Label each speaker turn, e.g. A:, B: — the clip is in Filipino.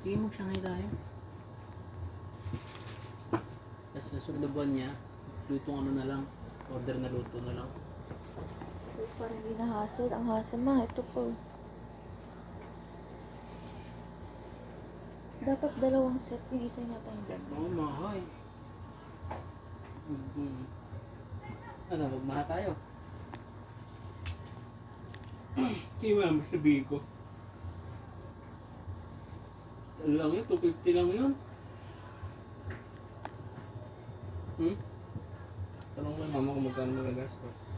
A: Sige, mag-Shanghai tayo. Tapos susunod na buwan niya, lutong ano na lang. Order na luto na lang.
B: So, parang hindi na hassle. Ang hassle ma, ito po. Dapat dalawang set, yung isa niya pang dyan.
A: Oo, mahay. Ano, magmaha tayo. Kaya mama, sabihin ko. Ano lang yun? 250 lang yun. Tanong mo yung mama kung magkano magagastos.